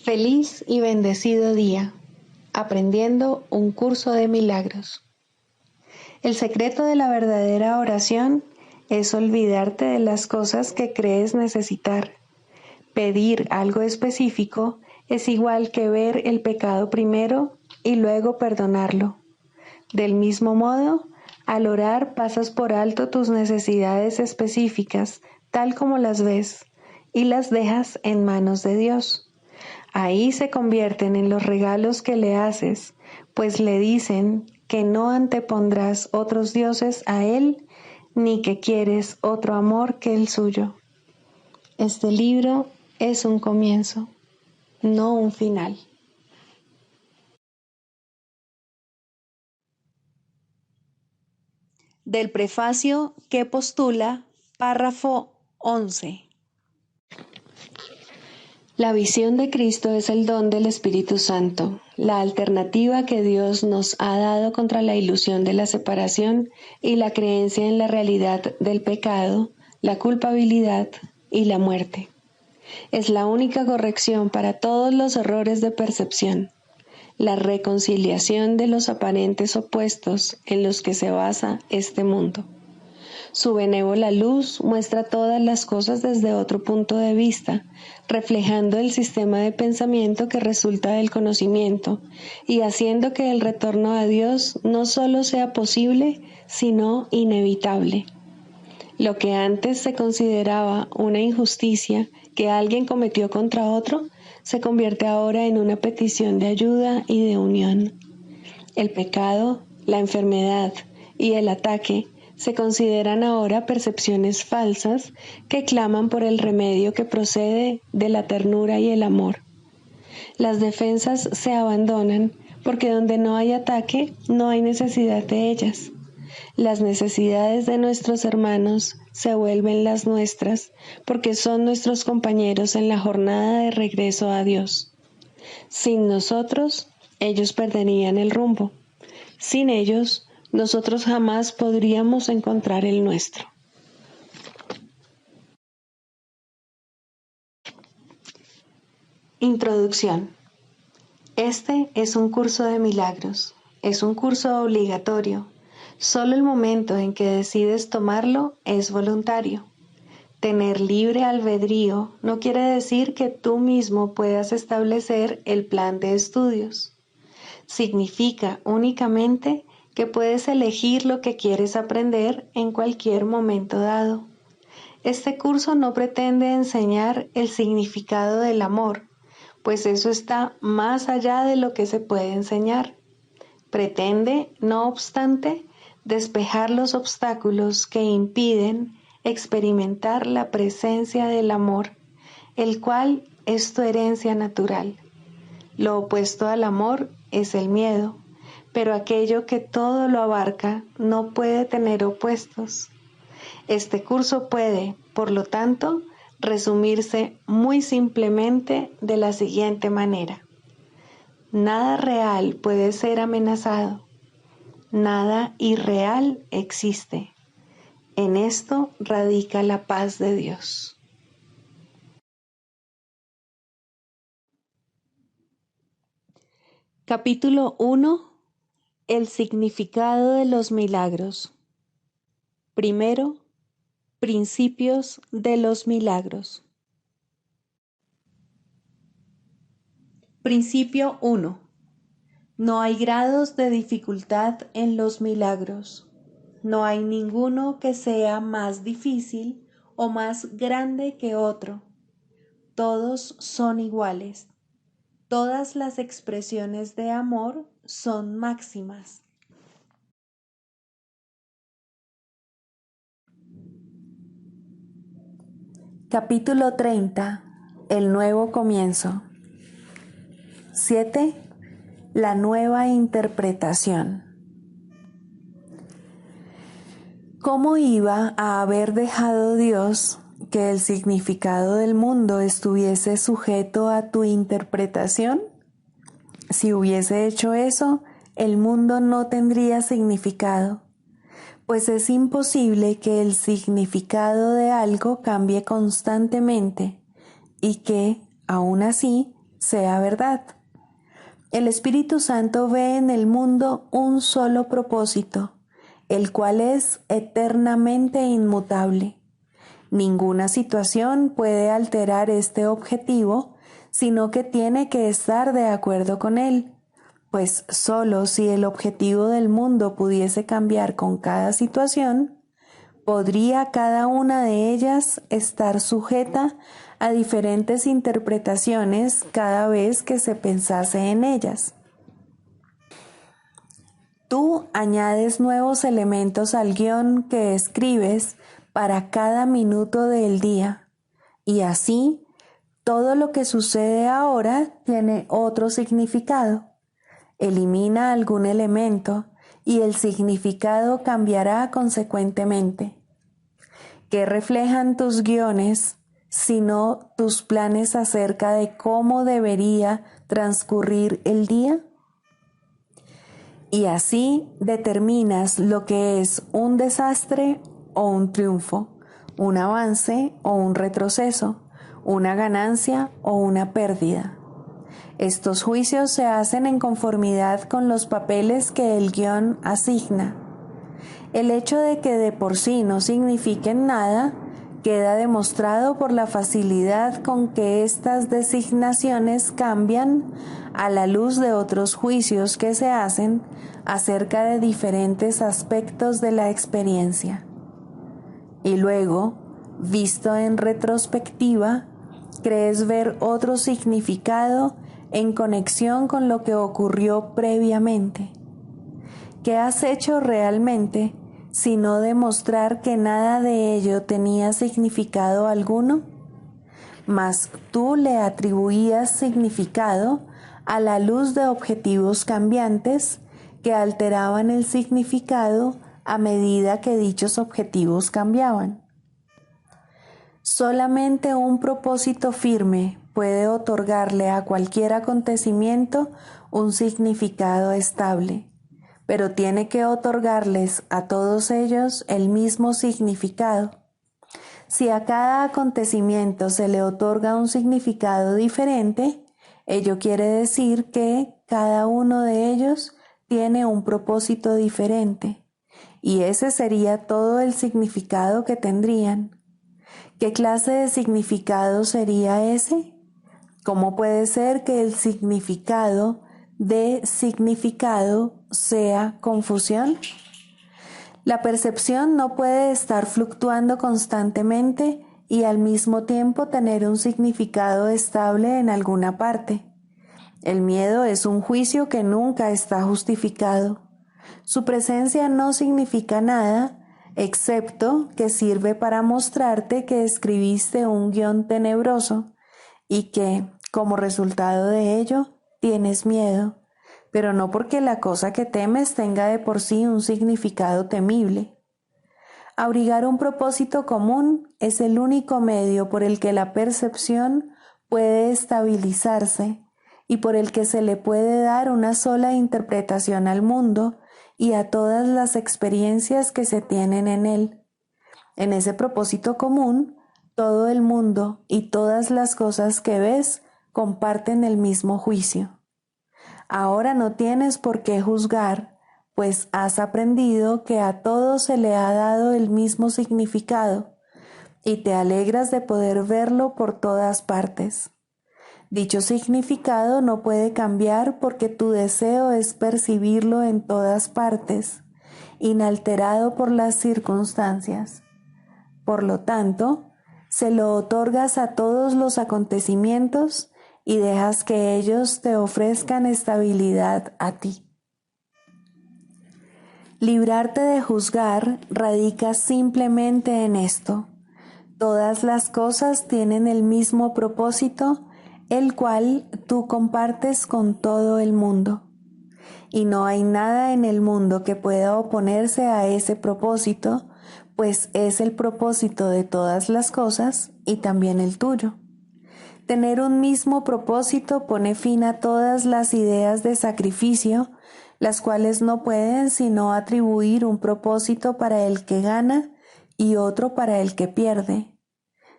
Feliz y bendecido día, aprendiendo un curso de milagros. El secreto de la verdadera oración es olvidarte de las cosas que crees necesitar. Pedir algo específico es igual que ver el pecado primero y luego perdonarlo. Del mismo modo, al orar pasas por alto tus necesidades específicas, tal como las ves, y las dejas en manos de Dios. Ahí se convierten en los regalos que le haces, pues le dicen que no antepondrás otros dioses a Él, ni que quieres otro amor que el suyo. Este libro es un comienzo, no un final. Del prefacio que postula, párrafo 11. La visión de Cristo es el don del Espíritu Santo, la alternativa que Dios nos ha dado contra la ilusión de la separación y la creencia en la realidad del pecado, la culpabilidad y la muerte. Es la única corrección para todos los errores de percepción, la reconciliación de los aparentes opuestos en los que se basa este mundo. Su benévola luz muestra todas las cosas desde otro punto de vista, reflejando el sistema de pensamiento que resulta del conocimiento y haciendo que el retorno a Dios no solo sea posible, sino inevitable. Lo que antes se consideraba una injusticia que alguien cometió contra otro, se convierte ahora en una petición de ayuda y de unión. El pecado, la enfermedad y el ataque se consideran ahora percepciones falsas que claman por el remedio que procede de la ternura y el amor. Las defensas se abandonan porque donde no hay ataque no hay necesidad de ellas. Las necesidades de nuestros hermanos se vuelven las nuestras porque son nuestros compañeros en la jornada de regreso a Dios. Sin nosotros, ellos perderían el rumbo. Sin ellos, nosotros jamás podríamos encontrar el nuestro. Introducción. Este es un curso de milagros. Es un curso obligatorio. Solo el momento en que decides tomarlo es voluntario. Tener libre albedrío no quiere decir que tú mismo puedas establecer el plan de estudios. Significa únicamente que puedes elegir lo que quieres aprender en cualquier momento dado. Este curso no pretende enseñar el significado del amor, pues eso está más allá de lo que se puede enseñar. Pretende, no obstante, despejar los obstáculos que impiden experimentar la presencia del amor, el cual es tu herencia natural. Lo opuesto al amor es el miedo, pero aquello que todo lo abarca no puede tener opuestos. Este curso puede, por lo tanto, resumirse muy simplemente de la siguiente manera. Nada real puede ser amenazado. Nada irreal existe. En esto radica la paz de Dios. Capítulo 1. El significado de los milagros. Primero, principios de los milagros. Principio 1. No hay grados de dificultad en los milagros. No hay ninguno que sea más difícil o más grande que otro. Todos son iguales. Todas las expresiones de amor son máximas. Capítulo 30. El nuevo comienzo. 7. La nueva interpretación. ¿Cómo iba a haber dejado Dios que el significado del mundo estuviese sujeto a tu interpretación? Si hubiese hecho eso, el mundo no tendría significado, pues es imposible que el significado de algo cambie constantemente y que, aún así, sea verdad. El Espíritu Santo ve en el mundo un solo propósito, el cual es eternamente inmutable. Ninguna situación puede alterar este objetivo, sino que tiene que estar de acuerdo con él, pues solo si el objetivo del mundo pudiese cambiar con cada situación, podría cada una de ellas estar sujeta a diferentes interpretaciones cada vez que se pensase en ellas. Tú añades nuevos elementos al guión que escribes para cada minuto del día, y así todo lo que sucede ahora tiene otro significado. Elimina algún elemento y el significado cambiará consecuentemente. ¿Qué reflejan tus guiones, sino tus planes acerca de cómo debería transcurrir el día? Y así determinas lo que es un desastre o un triunfo, un avance o un retroceso, una ganancia o una pérdida. Estos juicios se hacen en conformidad con los papeles que el guión asigna. El hecho de que de por sí no signifiquen nada queda demostrado por la facilidad con que estas designaciones cambian a la luz de otros juicios que se hacen acerca de diferentes aspectos de la experiencia. Y luego, visto en retrospectiva, crees ver otro significado en conexión con lo que ocurrió previamente. ¿Qué has hecho realmente sino demostrar que nada de ello tenía significado alguno? Mas tú le atribuías significado a la luz de objetivos cambiantes que alteraban el significado a medida que dichos objetivos cambiaban. Solamente un propósito firme puede otorgarle a cualquier acontecimiento un significado estable, pero tiene que otorgarles a todos ellos el mismo significado. Si a cada acontecimiento se le otorga un significado diferente, ello quiere decir que cada uno de ellos tiene un propósito diferente, y ese sería todo el significado que tendrían. ¿Qué clase de significado sería ese? ¿Cómo puede ser que el significado de significado sea confusión? La percepción no puede estar fluctuando constantemente y al mismo tiempo tener un significado estable en alguna parte. El miedo es un juicio que nunca está justificado. Su presencia no significa nada, excepto que sirve para mostrarte que escribiste un guión tenebroso y que, como resultado de ello, tienes miedo, pero no porque la cosa que temes tenga de por sí un significado temible. Abrigar un propósito común es el único medio por el que la percepción puede estabilizarse y por el que se le puede dar una sola interpretación al mundo y a todas las experiencias que se tienen en él. En ese propósito común, todo el mundo y todas las cosas que ves comparten el mismo juicio. Ahora no tienes por qué juzgar, pues has aprendido que a todo se le ha dado el mismo significado, y te alegras de poder verlo por todas partes. Dicho significado no puede cambiar porque tu deseo es percibirlo en todas partes, inalterado por las circunstancias. Por lo tanto, se lo otorgas a todos los acontecimientos y dejas que ellos te ofrezcan estabilidad a ti. Librarte de juzgar radica simplemente en esto. Todas las cosas tienen el mismo propósito, el cual tú compartes con todo el mundo. Y no hay nada en el mundo que pueda oponerse a ese propósito, pues es el propósito de todas las cosas y también el tuyo. Tener un mismo propósito pone fin a todas las ideas de sacrificio, las cuales no pueden sino atribuir un propósito para el que gana y otro para el que pierde.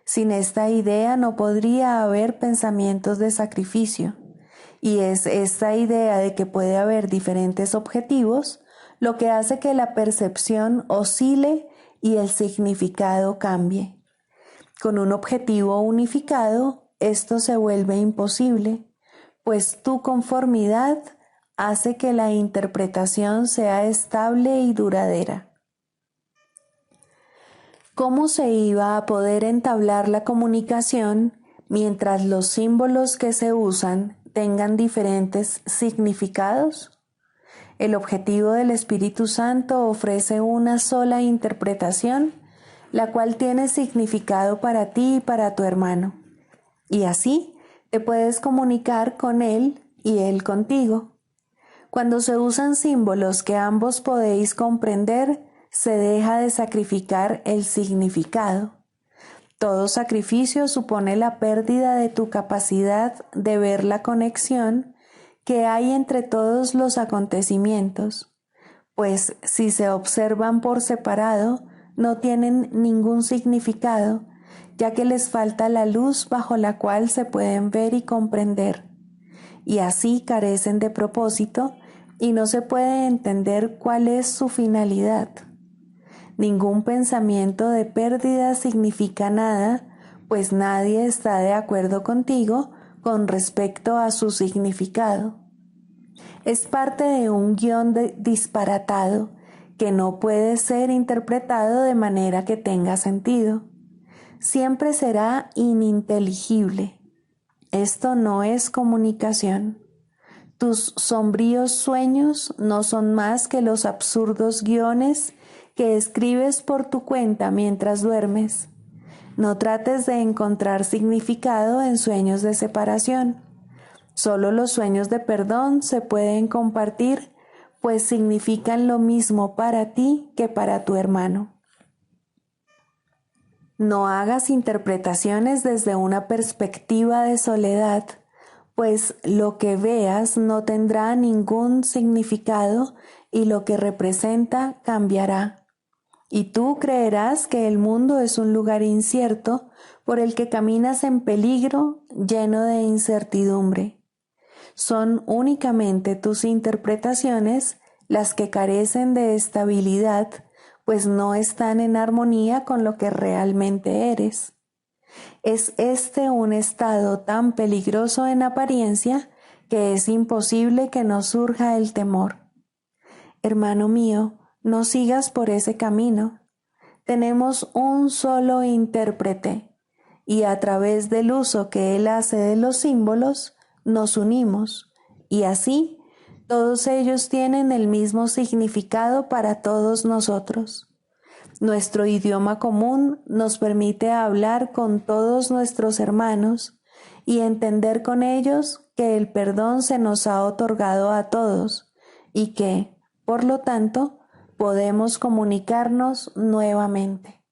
Sin esta idea no podría haber pensamientos de sacrificio, y es esta idea de que puede haber diferentes objetivos lo que hace que la percepción oscile y el significado cambie. Con un objetivo unificado, esto se vuelve imposible, pues tu conformidad hace que la interpretación sea estable y duradera. ¿Cómo se iba a poder entablar la comunicación mientras los símbolos que se usan tengan diferentes significados? El objetivo del Espíritu Santo ofrece una sola interpretación, la cual tiene significado para ti y para tu hermano. Y así te puedes comunicar con él y él contigo. Cuando se usan símbolos que ambos podéis comprender, se deja de sacrificar el significado. Todo sacrificio supone la pérdida de tu capacidad de ver la conexión que hay entre todos los acontecimientos, pues si se observan por separado, no tienen ningún significado, ya que les falta la luz bajo la cual se pueden ver y comprender, y así carecen de propósito y no se puede entender cuál es su finalidad. Ningún pensamiento de pérdida significa nada, pues nadie está de acuerdo contigo con respecto a su significado. Es parte de un guión disparatado que no puede ser interpretado de manera que tenga sentido. Siempre será ininteligible. Esto no es comunicación. Tus sombríos sueños no son más que los absurdos guiones que escribes por tu cuenta mientras duermes. No trates de encontrar significado en sueños de separación. Solo los sueños de perdón se pueden compartir, pues significan lo mismo para ti que para tu hermano. No hagas interpretaciones desde una perspectiva de soledad, pues lo que veas no tendrá ningún significado y lo que representa cambiará. Y tú creerás que el mundo es un lugar incierto por el que caminas en peligro, lleno de incertidumbre. Son únicamente tus interpretaciones las que carecen de estabilidad, pues no están en armonía con lo que realmente eres. Es este un estado tan peligroso en apariencia que es imposible que no surja el temor. Hermano mío, no sigas por ese camino. Tenemos un solo intérprete, y a través del uso que él hace de los símbolos, nos unimos, y así todos ellos tienen el mismo significado para todos nosotros. Nuestro idioma común nos permite hablar con todos nuestros hermanos y entender con ellos que el perdón se nos ha otorgado a todos y que, por lo tanto, podemos comunicarnos nuevamente.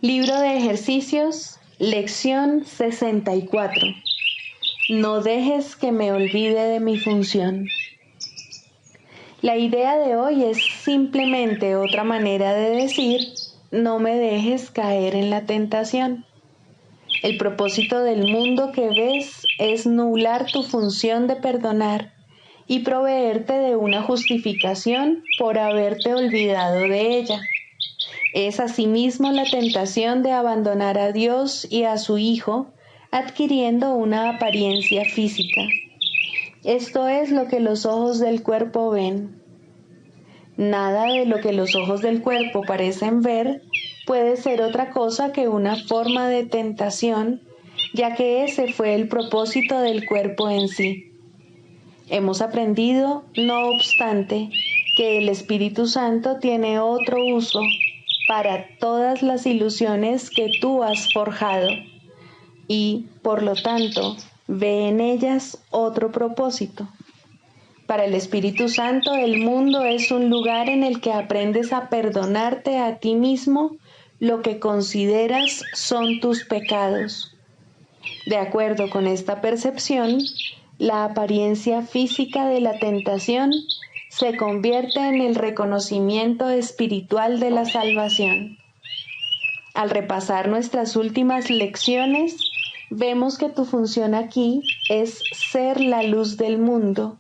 Libro de ejercicios, lección 64. No dejes que me olvide de mi función. La idea de hoy es simplemente otra manera de decir, no me dejes caer en la tentación. El propósito del mundo que ves es nublar tu función de perdonar y proveerte de una justificación por haberte olvidado de ella. Es asimismo la tentación de abandonar a Dios y a su Hijo, adquiriendo una apariencia física. Esto es lo que los ojos del cuerpo ven. Nada de lo que los ojos del cuerpo parecen ver puede ser otra cosa que una forma de tentación, ya que ese fue el propósito del cuerpo en sí. Hemos aprendido, no obstante, que el Espíritu Santo tiene otro uso para todas las ilusiones que tú has forjado y, por lo tanto, ve en ellas otro propósito. Para el Espíritu Santo, el mundo es un lugar en el que aprendes a perdonarte a ti mismo lo que consideras son tus pecados. De acuerdo con esta percepción, la apariencia física de la tentación se convierte en el reconocimiento espiritual de la salvación. Al repasar nuestras últimas lecciones, vemos que tu función aquí es ser la luz del mundo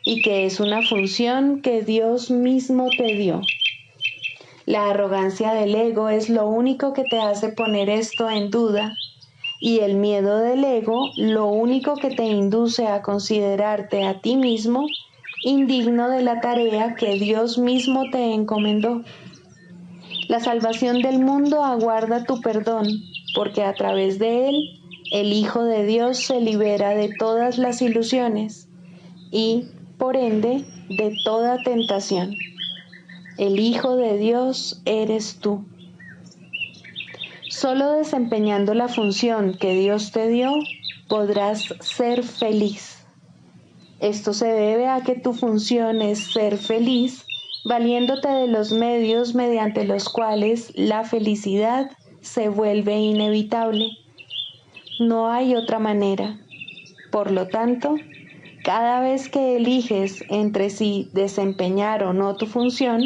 y que es una función que Dios mismo te dio. La arrogancia del ego es lo único que te hace poner esto en duda, y el miedo del ego lo único que te induce a considerarte a ti mismo indigno de la tarea que Dios mismo te encomendó. La salvación del mundo aguarda tu perdón, porque a través de él, el Hijo de Dios se libera de todas las ilusiones y, por ende, de toda tentación. El Hijo de Dios eres tú. Solo desempeñando la función que Dios te dio, podrás ser feliz. Esto se debe a que tu función es ser feliz, valiéndote de los medios mediante los cuales la felicidad se vuelve inevitable. No hay otra manera. Por lo tanto, cada vez que eliges entre si desempeñar o no tu función,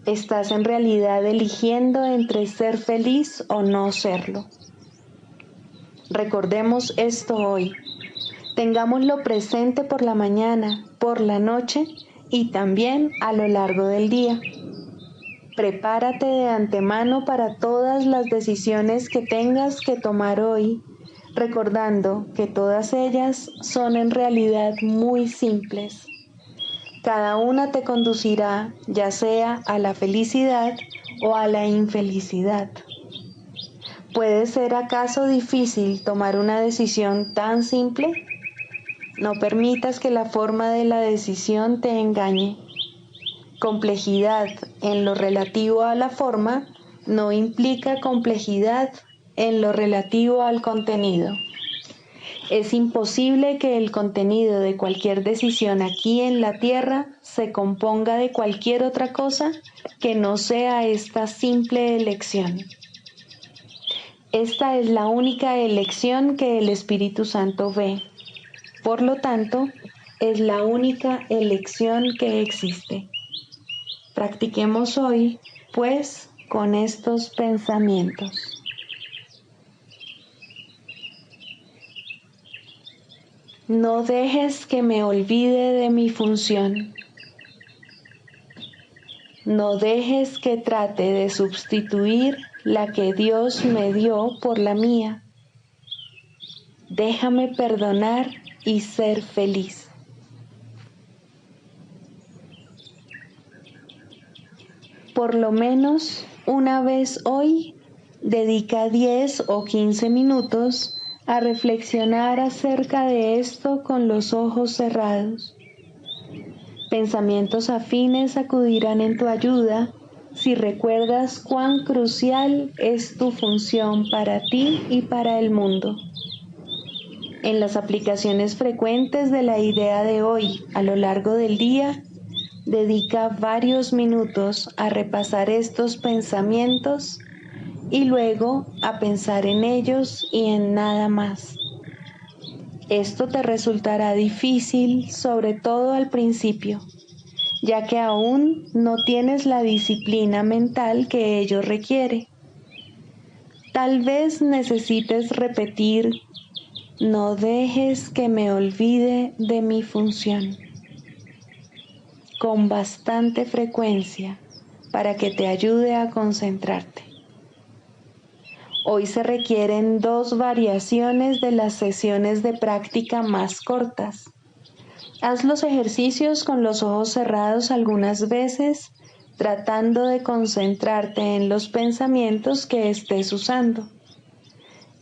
estás en realidad eligiendo entre ser feliz o no serlo. Recordemos esto hoy. Tengámoslo presente por la mañana, por la noche y también a lo largo del día. Prepárate de antemano para todas las decisiones que tengas que tomar hoy, recordando que todas ellas son en realidad muy simples. Cada una te conducirá ya sea a la felicidad o a la infelicidad. ¿Puede ser acaso difícil tomar una decisión tan simple? No permitas que la forma de la decisión te engañe. Complejidad en lo relativo a la forma no implica complejidad en lo relativo al contenido. Es imposible que el contenido de cualquier decisión aquí en la Tierra se componga de cualquier otra cosa que no sea esta simple elección. Esta es la única elección que el Espíritu Santo ve. Por lo tanto, es la única elección que existe. Practiquemos hoy, pues, con estos pensamientos. No dejes que me olvide de mi función. No dejes que trate de sustituir la que Dios me dio por la mía. Déjame perdonar y ser feliz. Por lo menos una vez hoy, dedica 10 o 15 minutos a reflexionar acerca de esto con los ojos cerrados. Pensamientos afines acudirán en tu ayuda si recuerdas cuán crucial es tu función para ti y para el mundo. En las aplicaciones frecuentes de la idea de hoy a lo largo del día, dedica varios minutos a repasar estos pensamientos y luego a pensar en ellos y en nada más. Esto te resultará difícil, sobre todo al principio, ya que aún no tienes la disciplina mental que ello requiere. Tal vez necesites repetir: no dejes que me olvide de mi función, con bastante frecuencia para que te ayude a concentrarte. Hoy se requieren 2 variaciones de las sesiones de práctica más cortas. Haz los ejercicios con los ojos cerrados algunas veces, tratando de concentrarte en los pensamientos que estés usando.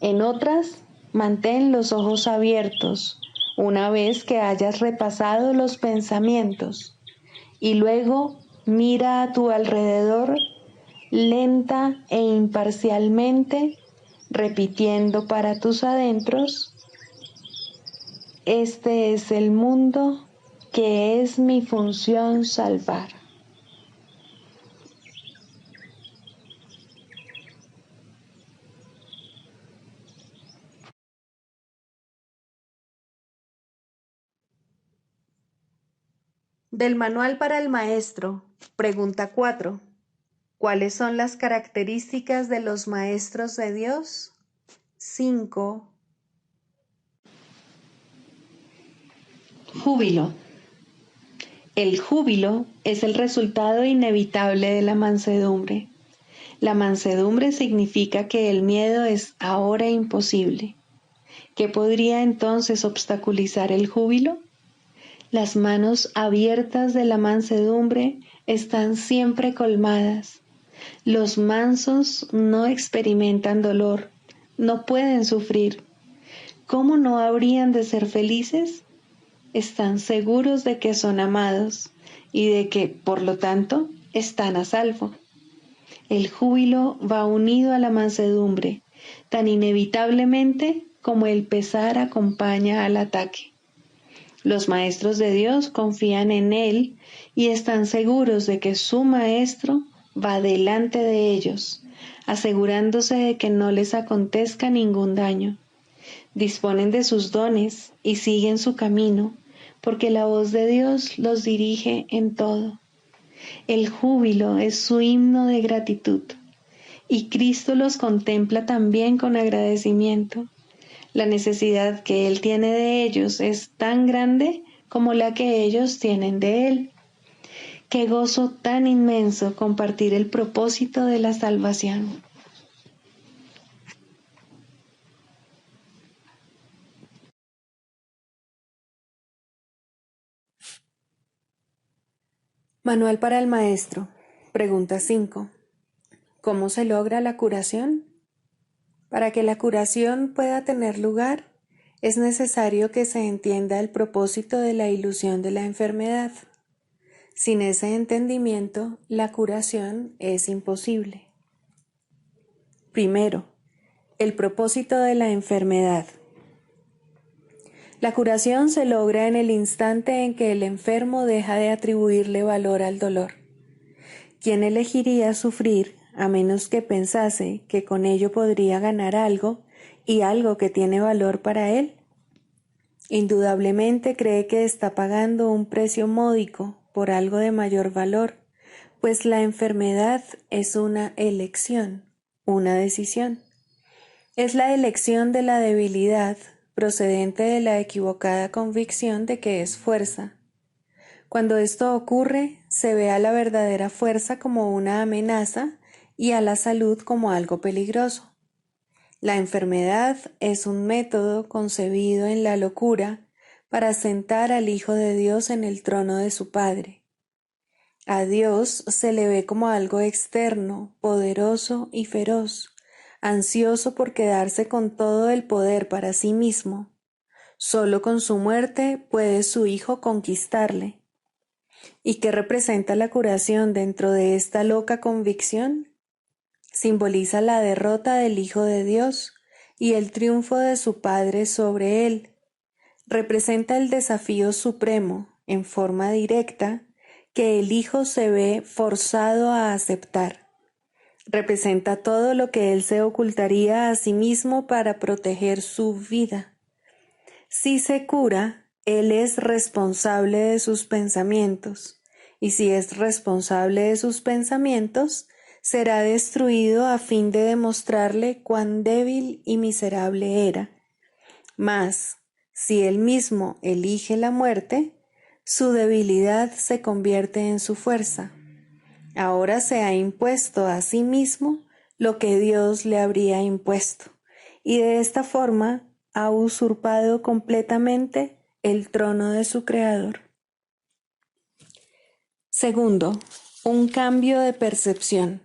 En otras, mantén los ojos abiertos una vez que hayas repasado los pensamientos y luego mira a tu alrededor lenta e imparcialmente, repitiendo para tus adentros: este es el mundo que es mi función salvar. Del manual para el maestro, pregunta 4. ¿Cuáles son las características de los maestros de Dios? 5. Júbilo. El júbilo es el resultado inevitable de la mansedumbre. La mansedumbre significa que el miedo es ahora imposible. ¿Qué podría entonces obstaculizar el júbilo? Las manos abiertas de la mansedumbre están siempre colmadas. Los mansos no experimentan dolor, no pueden sufrir. ¿Cómo no habrían de ser felices? Están seguros de que son amados y de que, por lo tanto, están a salvo. El júbilo va unido a la mansedumbre, tan inevitablemente como el pesar acompaña al ataque. Los maestros de Dios confían en Él y están seguros de que su Maestro va delante de ellos, asegurándose de que no les acontezca ningún daño. Disponen de sus dones y siguen su camino, porque la voz de Dios los dirige en todo. El júbilo es su himno de gratitud, y Cristo los contempla también con agradecimiento. La necesidad que Él tiene de ellos es tan grande como la que ellos tienen de Él. Qué gozo tan inmenso compartir el propósito de la salvación. Manual para el maestro, pregunta 5. ¿Cómo se logra la curación? Para que la curación pueda tener lugar, es necesario que se entienda el propósito de la ilusión de la enfermedad. Sin ese entendimiento, la curación es imposible. Primero, el propósito de la enfermedad. La curación se logra en el instante en que el enfermo deja de atribuirle valor al dolor. ¿Quién elegiría sufrir a menos que pensase que con ello podría ganar algo y algo que tiene valor para él? Indudablemente cree que está pagando un precio módico por algo de mayor valor, pues la enfermedad es una elección, una decisión. Es la elección de la debilidad procedente de la equivocada convicción de que es fuerza. Cuando esto ocurre, se ve a la verdadera fuerza como una amenaza y a la salud como algo peligroso. La enfermedad es un método concebido en la locura para sentar al Hijo de Dios en el trono de su Padre. A Dios se le ve como algo externo, poderoso y feroz, ansioso por quedarse con todo el poder para sí mismo. Solo con su muerte puede su Hijo conquistarle. ¿Y qué representa la curación dentro de esta loca convicción? Simboliza la derrota del Hijo de Dios y el triunfo de su Padre sobre él. Representa el desafío supremo, en forma directa, que el Hijo se ve forzado a aceptar. Representa todo lo que él se ocultaría a sí mismo para proteger su vida. Si se cura, él es responsable de sus pensamientos, y si es responsable de sus pensamientos, será destruido a fin de demostrarle cuán débil y miserable era. Mas, si él mismo elige la muerte, su debilidad se convierte en su fuerza. Ahora se ha impuesto a sí mismo lo que Dios le habría impuesto, y de esta forma ha usurpado completamente el trono de su Creador. Segundo, un cambio de percepción.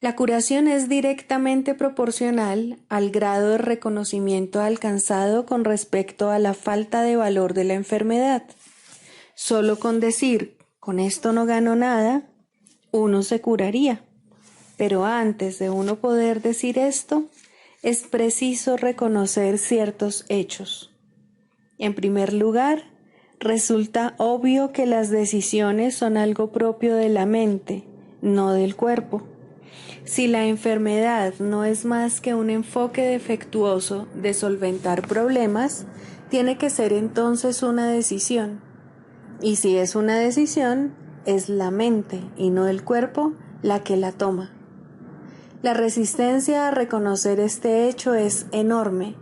La curación es directamente proporcional al grado de reconocimiento alcanzado con respecto a la falta de valor de la enfermedad. Solo con decir, con esto no gano nada, uno se curaría. Pero antes de uno poder decir esto, es preciso reconocer ciertos hechos. En primer lugar, resulta obvio que las decisiones son algo propio de la mente, no del cuerpo. Si la enfermedad no es más que un enfoque defectuoso de solventar problemas, tiene que ser entonces una decisión. Y si es una decisión, es la mente y no el cuerpo la que la toma. La resistencia a reconocer este hecho es enorme,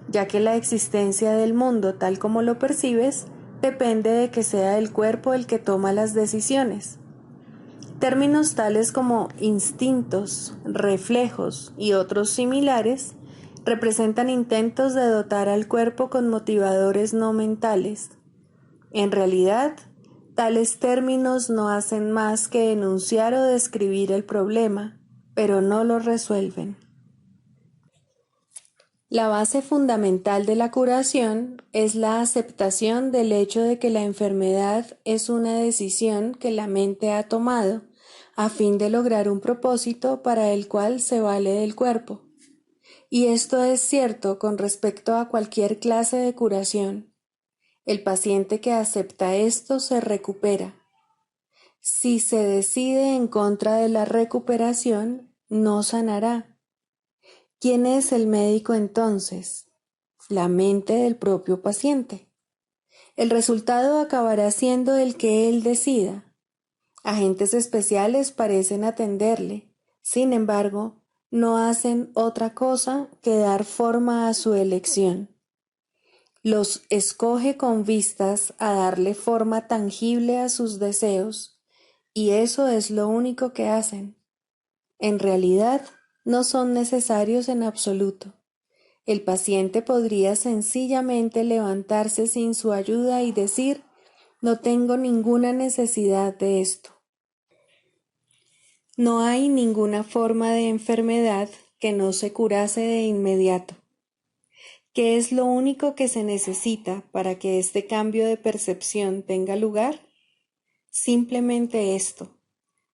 ya que la existencia del mundo tal como lo percibes depende de que sea el cuerpo el que toma las decisiones. Términos tales como instintos, reflejos y otros similares representan intentos de dotar al cuerpo con motivadores no mentales. En realidad, tales términos no hacen más que enunciar o describir el problema, pero no lo resuelven. La base fundamental de la curación es la aceptación del hecho de que la enfermedad es una decisión que la mente ha tomado a fin de lograr un propósito para el cual se vale del cuerpo. Y esto es cierto con respecto a cualquier clase de curación. El paciente que acepta esto se recupera. Si se decide en contra de la recuperación, no sanará. ¿Quién es el médico entonces? La mente del propio paciente. El resultado acabará siendo el que él decida. Agentes especiales parecen atenderle, sin embargo, no hacen otra cosa que dar forma a su elección. Los escoge con vistas a darle forma tangible a sus deseos, y eso es lo único que hacen. En realidad, no son necesarios en absoluto. El paciente podría sencillamente levantarse sin su ayuda y decir, no tengo ninguna necesidad de esto. No hay ninguna forma de enfermedad que no se curase de inmediato. ¿Qué es lo único que se necesita para que este cambio de percepción tenga lugar? Simplemente esto,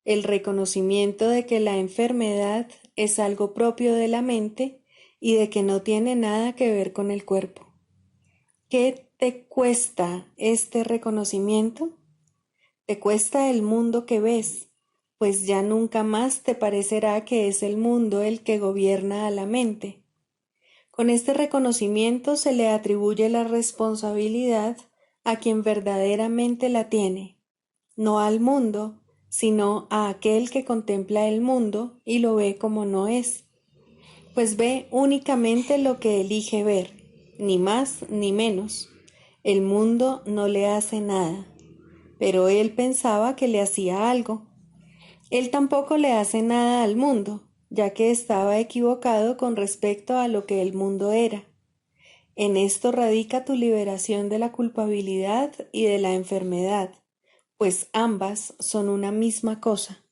el reconocimiento de que la enfermedad es algo propio de la mente y de que no tiene nada que ver con el cuerpo. ¿Qué te cuesta este reconocimiento? Te cuesta el mundo que ves, pues ya nunca más te parecerá que es el mundo el que gobierna a la mente. Con este reconocimiento se le atribuye la responsabilidad a quien verdaderamente la tiene, no al mundo, sino a aquel que contempla el mundo y lo ve como no es, pues ve únicamente lo que elige ver, ni más ni menos. El mundo no le hace nada, pero él pensaba que le hacía algo. Él tampoco le hace nada al mundo, ya que estaba equivocado con respecto a lo que el mundo era. En esto radica tu liberación de la culpabilidad y de la enfermedad, pues ambas son una misma cosa.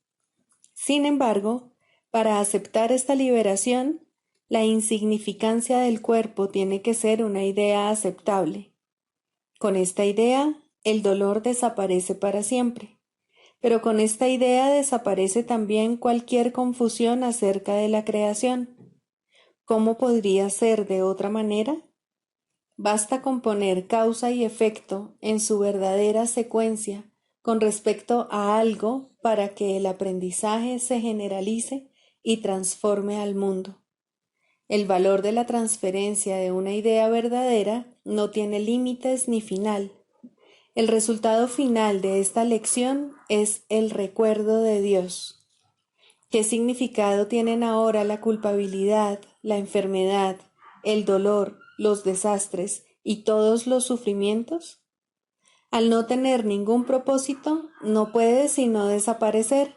Sin embargo, para aceptar esta liberación, la insignificancia del cuerpo tiene que ser una idea aceptable. Con esta idea, el dolor desaparece para siempre. Pero con esta idea desaparece también cualquier confusión acerca de la creación. ¿Cómo podría ser de otra manera? Basta con poner causa y efecto en su verdadera secuencia con respecto a algo para que el aprendizaje se generalice y transforme al mundo. El valor de la transferencia de una idea verdadera no tiene límites ni final. El resultado final de esta lección es el recuerdo de Dios. ¿Qué significado tienen ahora la culpabilidad, la enfermedad, el dolor, los desastres y todos los sufrimientos? Al no tener ningún propósito, no puede sino desaparecer,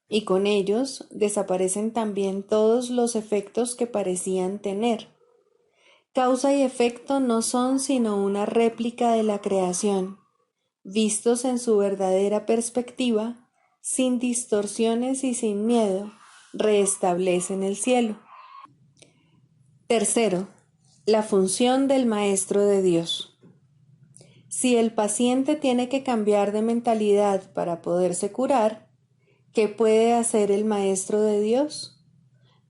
y con ellos desaparecen también todos los efectos que parecían tener. Causa y efecto no son sino una réplica de la creación, vistos en su verdadera perspectiva, sin distorsiones y sin miedo, restablecen el cielo. Tercero, la función del Maestro de Dios. Si el paciente tiene que cambiar de mentalidad para poderse curar, ¿qué puede hacer el Maestro de Dios?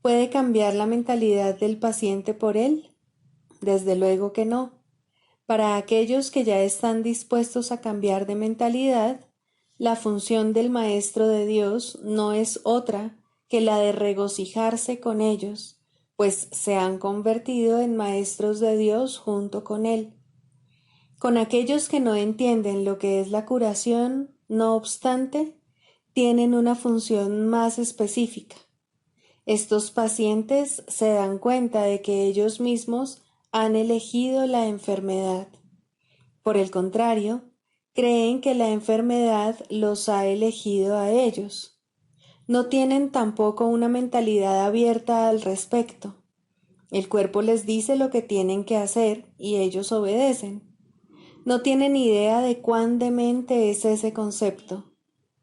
¿Puede cambiar la mentalidad del paciente por él? Desde luego que no. Para aquellos que ya están dispuestos a cambiar de mentalidad, la función del Maestro de Dios no es otra que la de regocijarse con ellos, pues se han convertido en maestros de Dios junto con Él. Con aquellos que no entienden lo que es la curación, no obstante, tienen una función más específica. Estos pacientes se dan cuenta de que ellos mismos han elegido la enfermedad. Por el contrario, creen que la enfermedad los ha elegido a ellos. No tienen tampoco una mentalidad abierta al respecto. El cuerpo les dice lo que tienen que hacer y ellos obedecen. No tienen idea de cuán demente es ese concepto.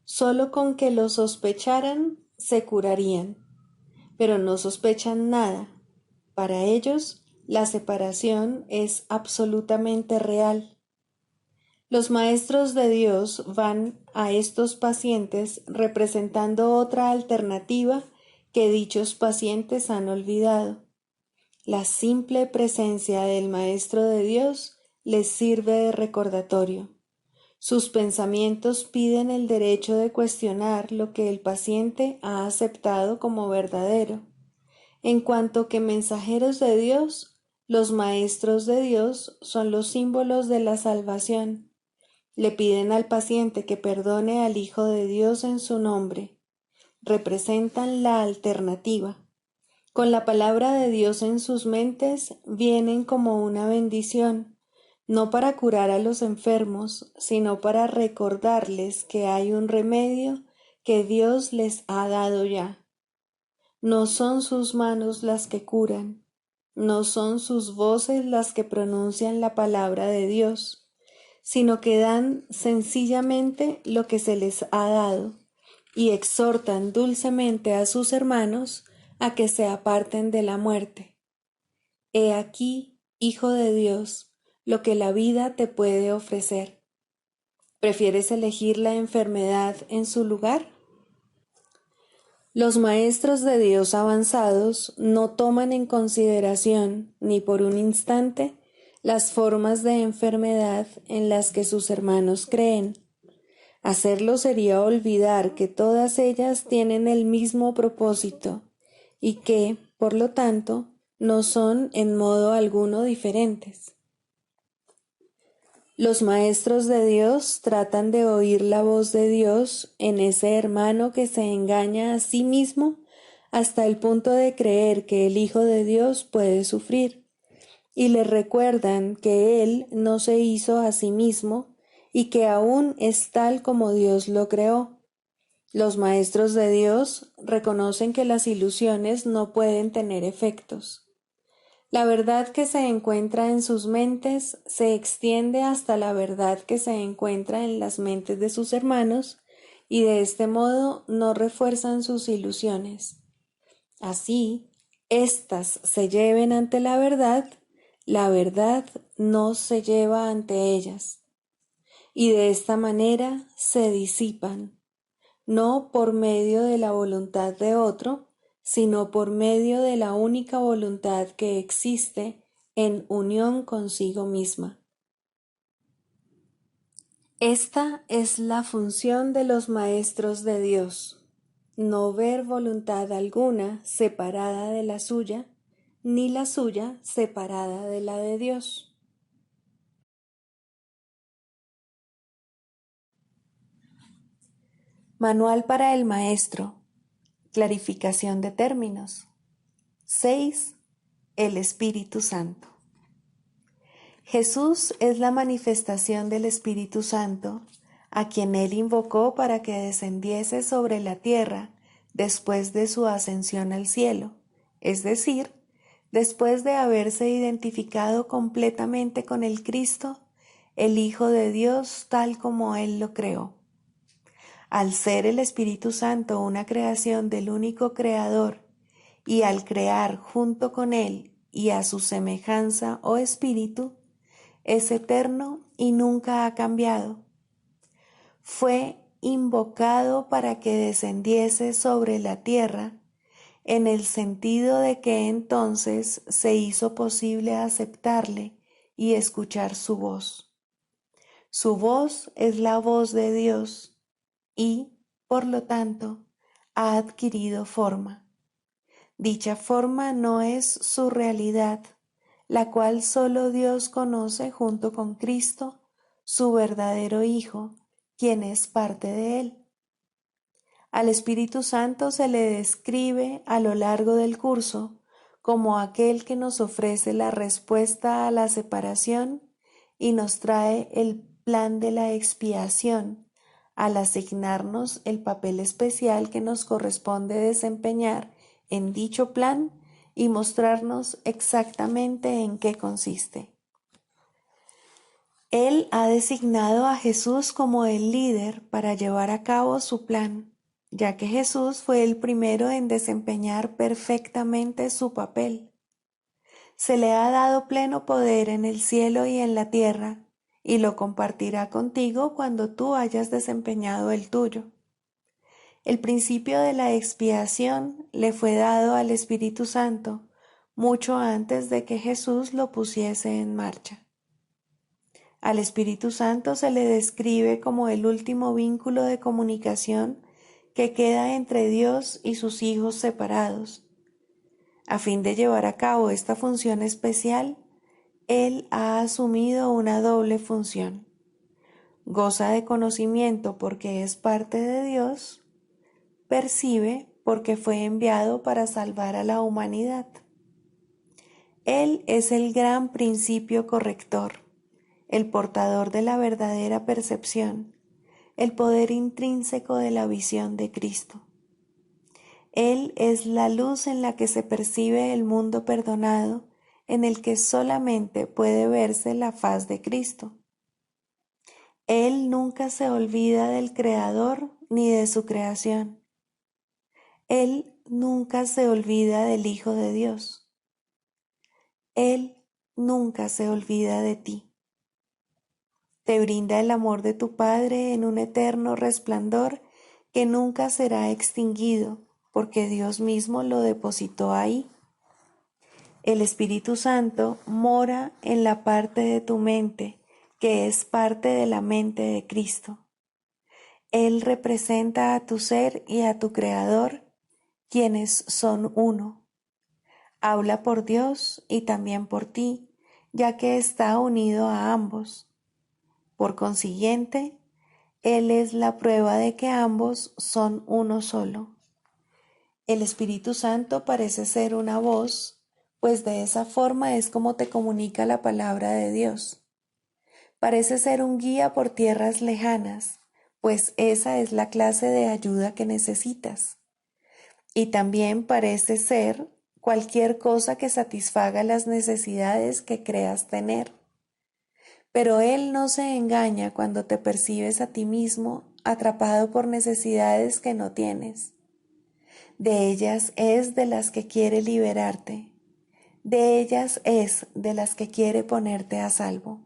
Solo con que lo sospecharan se curarían, pero no sospechan nada. Para ellos, la separación es absolutamente real. Los maestros de Dios van a estos pacientes representando otra alternativa que dichos pacientes han olvidado. La simple presencia del Maestro de Dios les sirve de recordatorio. Sus pensamientos piden el derecho de cuestionar lo que el paciente ha aceptado como verdadero. En cuanto que mensajeros de Dios, los maestros de Dios son los símbolos de la salvación. Le piden al paciente que perdone al Hijo de Dios en su nombre. Representan la alternativa. Con la palabra de Dios en sus mentes, vienen como una bendición, no para curar a los enfermos, sino para recordarles que hay un remedio que Dios les ha dado ya. No son sus manos las que curan, no son sus voces las que pronuncian la palabra de Dios, sino que dan sencillamente lo que se les ha dado y exhortan dulcemente a sus hermanos a que se aparten de la muerte. He aquí, Hijo de Dios, lo que la vida te puede ofrecer. ¿Prefieres elegir la enfermedad en su lugar? Los maestros de Dios avanzados no toman en consideración ni por un instante las formas de enfermedad en las que sus hermanos creen. Hacerlo sería olvidar que todas ellas tienen el mismo propósito y que, por lo tanto, no son en modo alguno diferentes. Los maestros de Dios tratan de oír la voz de Dios en ese hermano que se engaña a sí mismo hasta el punto de creer que el Hijo de Dios puede sufrir, y le recuerdan que Él no se hizo a sí mismo y que aún es tal como Dios lo creó. Los maestros de Dios reconocen que las ilusiones no pueden tener efectos. La verdad que se encuentra en sus mentes se extiende hasta la verdad que se encuentra en las mentes de sus hermanos y de este modo no refuerzan sus ilusiones. Así, éstas se lleven ante la verdad no se lleva ante ellas. Y de esta manera se disipan, no por medio de la voluntad de otro, sino por medio de la única voluntad que existe en unión consigo misma. Esta es la función de los maestros de Dios, no ver voluntad alguna separada de la suya, ni la suya separada de la de Dios. Manual para el maestro. Clarificación de términos. 6. El Espíritu Santo. Jesús es la manifestación del Espíritu Santo, a quien Él invocó para que descendiese sobre la tierra después de su ascensión al cielo, es decir, después de haberse identificado completamente con el Cristo, el Hijo de Dios tal como Él lo creó. Al ser el Espíritu Santo una creación del único Creador, y al crear junto con Él y a su semejanza o espíritu, es eterno y nunca ha cambiado. Fue invocado para que descendiese sobre la tierra, en el sentido de que entonces se hizo posible aceptarle y escuchar su voz. Su voz es la voz de Dios y, por lo tanto, ha adquirido forma. Dicha forma no es su realidad, la cual solo Dios conoce junto con Cristo, su verdadero Hijo, quien es parte de Él. Al Espíritu Santo se le describe a lo largo del curso como aquel que nos ofrece la respuesta a la separación y nos trae el plan de la expiación, al asignarnos el papel especial que nos corresponde desempeñar en dicho plan y mostrarnos exactamente en qué consiste. Él ha designado a Jesús como el líder para llevar a cabo su plan, ya que Jesús fue el primero en desempeñar perfectamente su papel. Se le ha dado pleno poder en el cielo y en la tierra, y lo compartirá contigo cuando tú hayas desempeñado el tuyo. El principio de la expiación le fue dado al Espíritu Santo mucho antes de que Jesús lo pusiese en marcha. Al Espíritu Santo se le describe como el último vínculo de comunicación que queda entre Dios y sus hijos separados. A fin de llevar a cabo esta función especial, Él ha asumido una doble función. Goza de conocimiento porque es parte de Dios, percibe porque fue enviado para salvar a la humanidad. Él es el gran principio corrector, el portador de la verdadera percepción, el poder intrínseco de la visión de Cristo. Él es la luz en la que se percibe el mundo perdonado, en el que solamente puede verse la faz de Cristo. Él nunca se olvida del Creador ni de su creación. Él nunca se olvida del Hijo de Dios. Él nunca se olvida de ti. Te brinda el amor de tu Padre en un eterno resplandor que nunca será extinguido, porque Dios mismo lo depositó ahí. El Espíritu Santo mora en la parte de tu mente, que es parte de la mente de Cristo. Él representa a tu ser y a tu Creador, quienes son uno. Habla por Dios y también por ti, ya que está unido a ambos. Por consiguiente, Él es la prueba de que ambos son uno solo. El Espíritu Santo parece ser una voz, pues de esa forma es como te comunica la palabra de Dios. Parece ser un guía por tierras lejanas, pues esa es la clase de ayuda que necesitas. Y también parece ser cualquier cosa que satisfaga las necesidades que creas tener. Pero Él no se engaña cuando te percibes a ti mismo atrapado por necesidades que no tienes. De ellas es de las que quiere liberarte. De ellas es de las que quiere ponerte a salvo.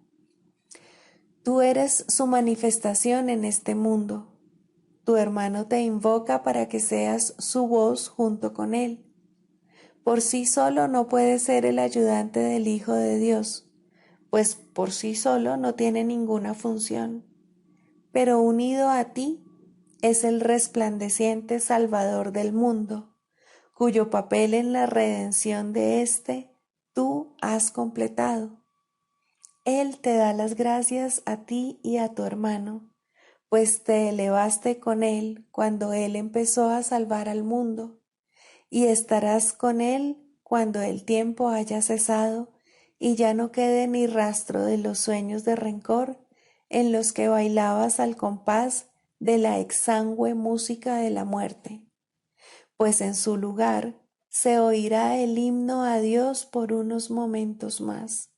Tú eres su manifestación en este mundo. Tu hermano te invoca para que seas su voz junto con él. Por sí solo no puede ser el ayudante del Hijo de Dios, pues por sí solo no tiene ninguna función. Pero unido a ti es el resplandeciente Salvador del mundo, cuyo papel en la redención de éste tú has completado. Él te da las gracias a ti y a tu hermano, pues te elevaste con él cuando él empezó a salvar al mundo, y estarás con él cuando el tiempo haya cesado y ya no quede ni rastro de los sueños de rencor en los que bailabas al compás de la exangüe música de la muerte, pues en su lugar se oirá el himno a Dios por unos momentos más.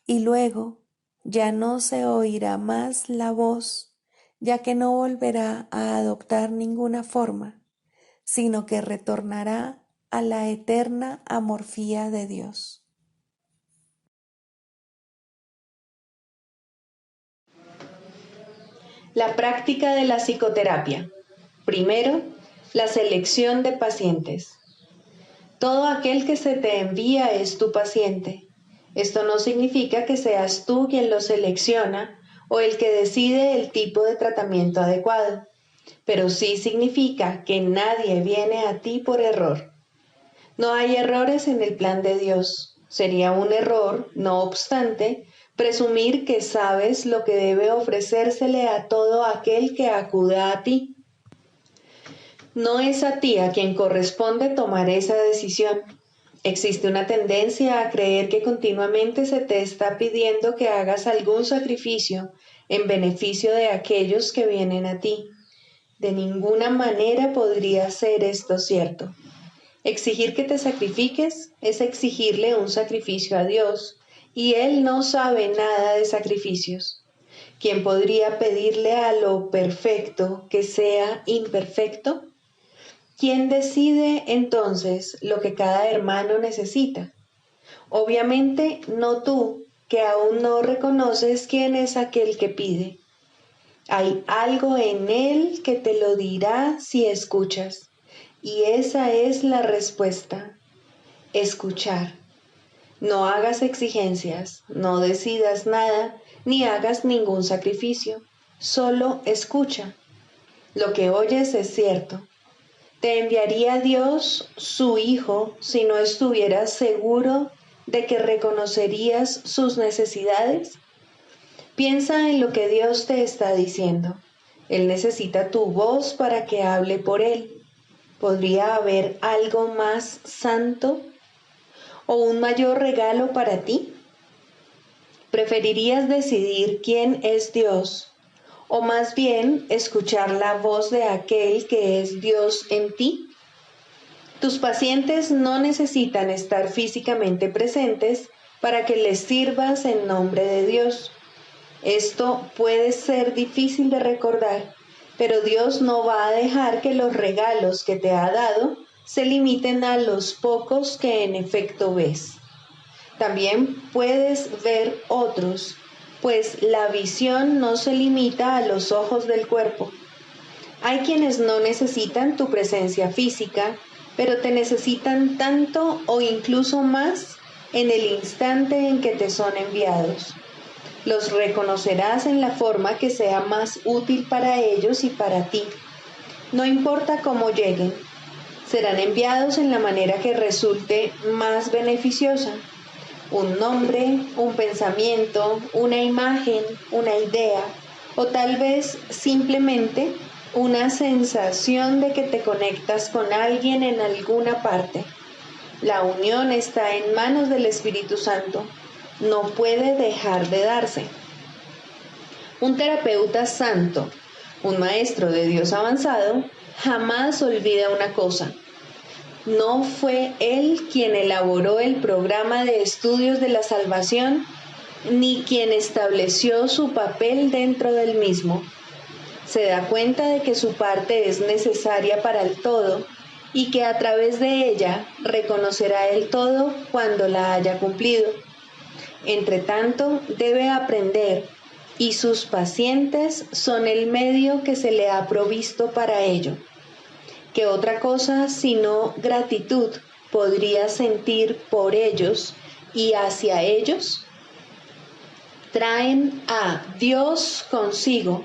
Y luego ya no se oirá más la voz, ya que no volverá a adoptar ninguna forma, sino que retornará a la eterna amorfía de Dios. La práctica de la psicoterapia. Primero, la selección de pacientes. Todo aquel que se te envía es tu paciente. Esto no significa que seas tú quien lo selecciona o el que decide el tipo de tratamiento adecuado, pero sí significa que nadie viene a ti por error. No hay errores en el plan de Dios, Sería un error, no obstante, presumir que sabes lo que debe ofrecérsele a todo aquel que acuda a ti. No es a ti a quien corresponde tomar esa decisión. Existe una tendencia a creer que continuamente se te está pidiendo que hagas algún sacrificio en beneficio de aquellos que vienen a ti. De ninguna manera podría ser esto cierto. Exigir que te sacrifiques es exigirle un sacrificio a Dios, y Él no sabe nada de sacrificios. ¿Quién podría pedirle a lo perfecto que sea imperfecto? ¿Quién decide entonces lo que cada hermano necesita? Obviamente no tú, que aún no reconoces quién es aquel que pide. Hay algo en él que te lo dirá si escuchas, y esa es la respuesta: escuchar. No hagas exigencias, no decidas nada, ni hagas ningún sacrificio, solo escucha. Lo que oyes es cierto. ¿Te enviaría Dios su Hijo si no estuvieras seguro de que reconocerías sus necesidades? Piensa en lo que Dios te está diciendo. Él necesita tu voz para que hable por él. ¿Podría haber algo más santo o un mayor regalo para ti? ¿Preferirías decidir quién es Dios o más bien escuchar la voz de aquel que es Dios en ti? Tus pacientes no necesitan estar físicamente presentes para que les sirvas en nombre de Dios. Esto puede ser difícil de recordar, pero Dios no va a dejar que los regalos que te ha dado se limiten a los pocos que en efecto ves. También puedes ver otros, pues la visión no se limita a los ojos del cuerpo. Hay quienes no necesitan tu presencia física, pero te necesitan tanto o incluso más en el instante en que te son enviados. Los reconocerás en la forma que sea más útil para ellos y para ti. No importa cómo lleguen, serán enviados en la manera que resulte más beneficiosa. Un nombre, un pensamiento, una imagen, una idea, o tal vez simplemente una sensación de que te conectas con alguien en alguna parte. La unión está en manos del Espíritu Santo. No puede dejar de darse. Un terapeuta santo, un maestro de Dios avanzado, jamás olvida una cosa: no fue él quien elaboró el programa de estudios de la salvación, ni quien estableció su papel dentro del mismo. Se da cuenta de que su parte es necesaria para el todo y que a través de ella reconocerá el todo cuando la haya cumplido. Entre tanto, debe aprender, y sus pacientes son el medio que se le ha provisto para ello. ¿Qué otra cosa sino gratitud podría sentir por ellos y hacia ellos? Traen a Dios consigo.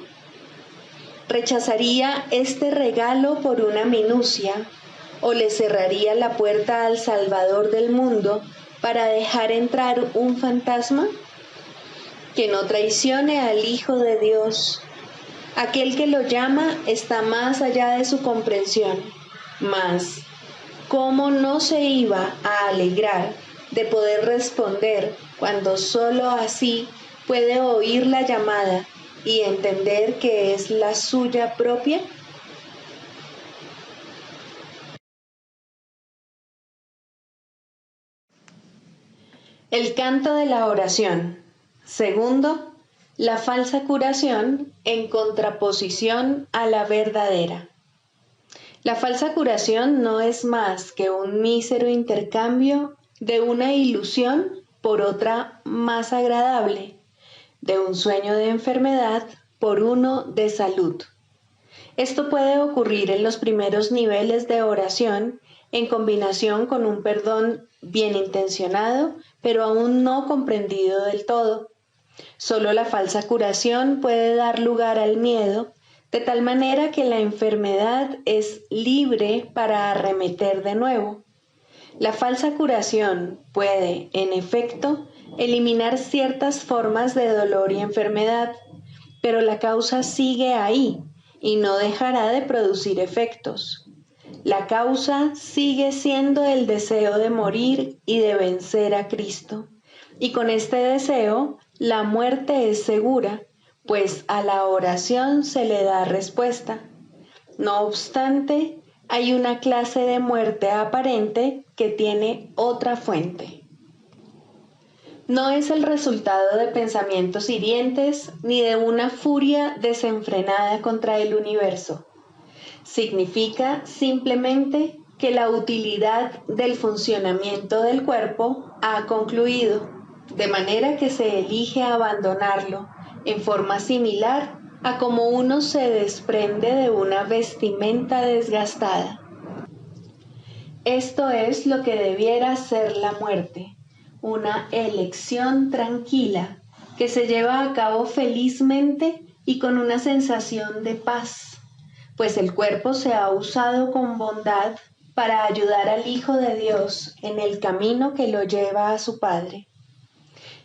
¿Rechazaría este regalo por una minucia o le cerraría la puerta al Salvador del mundo para dejar entrar un fantasma? Que no traicione al Hijo de Dios. Aquel que lo llama está más allá de su comprensión. Mas, ¿cómo no se iba a alegrar de poder responder cuando sólo así puede oír la llamada y entender que es la suya propia? El canto de la oración. Segundo, la falsa curación en contraposición a la verdadera. La falsa curación no es más que un mísero intercambio de una ilusión por otra más agradable, de un sueño de enfermedad por uno de salud. Esto puede ocurrir en los primeros niveles de oración en combinación con un perdón bien intencionado, pero aún no comprendido del todo. Solo la falsa curación puede dar lugar al miedo, de tal manera que la enfermedad es libre para arremeter de nuevo. La falsa curación puede, en efecto, eliminar ciertas formas de dolor y enfermedad, pero la causa sigue ahí y no dejará de producir efectos. La causa sigue siendo el deseo de morir y de vencer a Cristo. Y con este deseo, la muerte es segura, pues a la oración se le da respuesta. No obstante, hay una clase de muerte aparente que tiene otra fuente. No es el resultado de pensamientos hirientes ni de una furia desenfrenada contra el universo. Significa simplemente que la utilidad del funcionamiento del cuerpo ha concluido, de manera que se elige abandonarlo en forma similar a como uno se desprende de una vestimenta desgastada. Esto es lo que debiera ser la muerte, una elección tranquila que se lleva a cabo felizmente y con una sensación de paz, pues el cuerpo se ha usado con bondad para ayudar al Hijo de Dios en el camino que lo lleva a su Padre.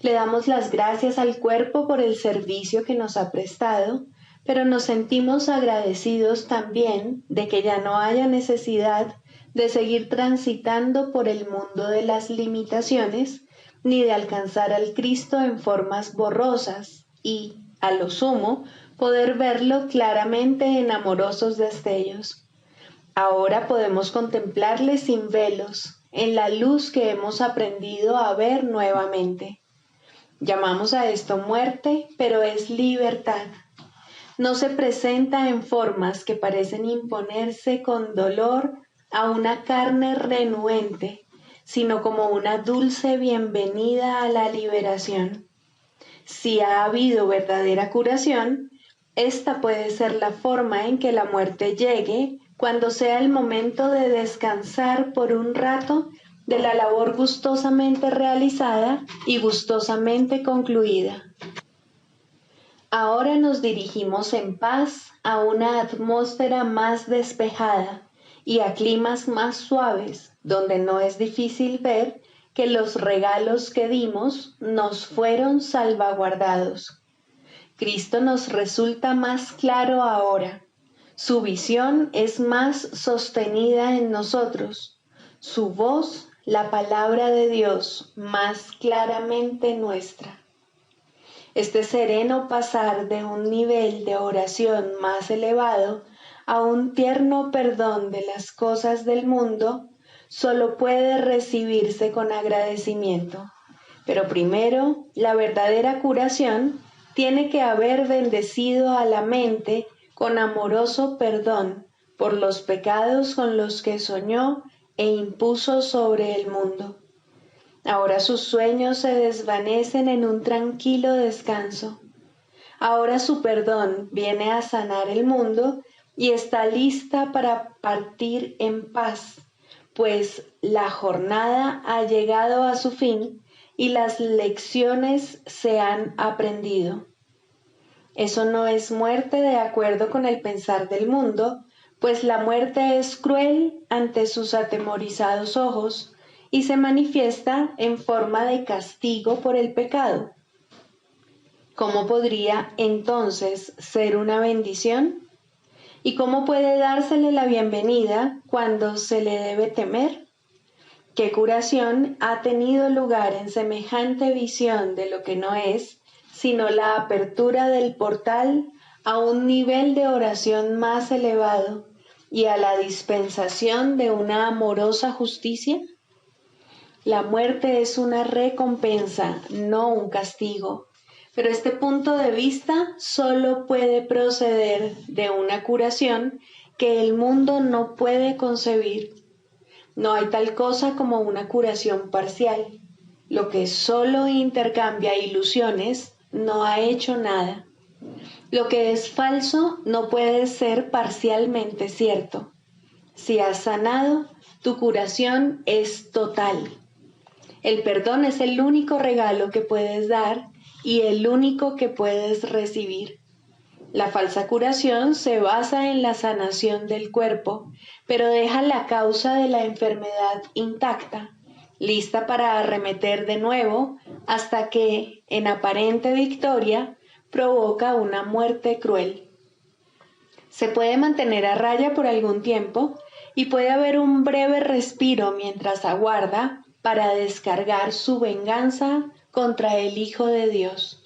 Le damos las gracias al cuerpo por el servicio que nos ha prestado, pero nos sentimos agradecidos también de que ya no haya necesidad de seguir transitando por el mundo de las limitaciones, ni de alcanzar al Cristo en formas borrosas y, a lo sumo, poder verlo claramente en amorosos destellos. Ahora podemos contemplarle sin velos, en la luz que hemos aprendido a ver nuevamente. Llamamos a esto muerte, pero es libertad. No se presenta en formas que parecen imponerse con dolor a una carne renuente, sino como una dulce bienvenida a la liberación. Si ha habido verdadera curación, esta puede ser la forma en que la muerte llegue cuando sea el momento de descansar por un rato de la labor gustosamente realizada y gustosamente concluida. Ahora nos dirigimos en paz a una atmósfera más despejada y a climas más suaves, donde no es difícil ver que los regalos que dimos nos fueron salvaguardados. Cristo nos resulta más claro ahora. Su visión es más sostenida en nosotros. Su voz, la palabra de Dios, más claramente nuestra. Este sereno pasar de un nivel de oración más elevado a un tierno perdón de las cosas del mundo solo puede recibirse con agradecimiento. Pero primero, la verdadera curación tiene que haber bendecido a la mente con amoroso perdón por los pecados con los que soñó e impuso sobre el mundo. Ahora sus sueños se desvanecen en un tranquilo descanso. Ahora su perdón viene a sanar el mundo y está lista para partir en paz, pues la jornada ha llegado a su fin y las lecciones se han aprendido. Eso no es muerte de acuerdo con el pensar del mundo, pues la muerte es cruel ante sus atemorizados ojos y se manifiesta en forma de castigo por el pecado. ¿Cómo podría entonces ser una bendición? ¿Y cómo puede dársele la bienvenida cuando se le debe temer? ¿Qué curación ha tenido lugar en semejante visión de lo que no es, sino la apertura del portal a un nivel de oración más elevado y a la dispensación de una amorosa justicia? La muerte es una recompensa, no un castigo, pero este punto de vista solo puede proceder de una curación que el mundo no puede concebir. No hay tal cosa como una curación parcial. Lo que solo intercambia ilusiones no ha hecho nada. Lo que es falso no puede ser parcialmente cierto. Si has sanado, tu curación es total. El perdón es el único regalo que puedes dar y el único que puedes recibir. La falsa curación se basa en la sanación del cuerpo, pero deja la causa de la enfermedad intacta, lista para arremeter de nuevo hasta que, en aparente victoria, provoca una muerte cruel. Se puede mantener a raya por algún tiempo y puede haber un breve respiro mientras aguarda para descargar su venganza contra el Hijo de Dios.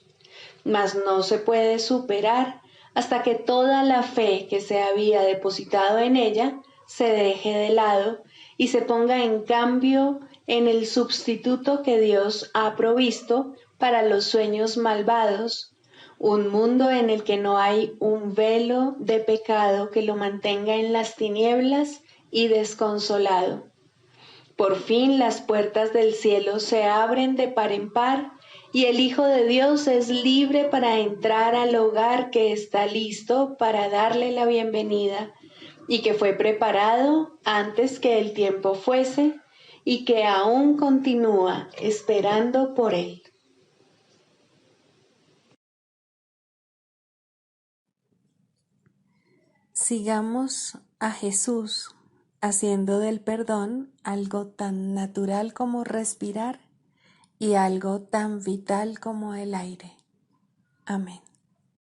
Mas no se puede superar hasta que toda la fe que se había depositado en ella se deje de lado y se ponga en cambio en el sustituto que Dios ha provisto para los sueños malvados, un mundo en el que no hay un velo de pecado que lo mantenga en las tinieblas y desconsolado. Por fin las puertas del cielo se abren de par en par y el Hijo de Dios es libre para entrar al hogar que está listo para darle la bienvenida y que fue preparado antes que el tiempo fuese y que aún continúa esperando por él. Sigamos a Jesús haciendo del perdón algo tan natural como respirar y algo tan vital como el aire. Amén.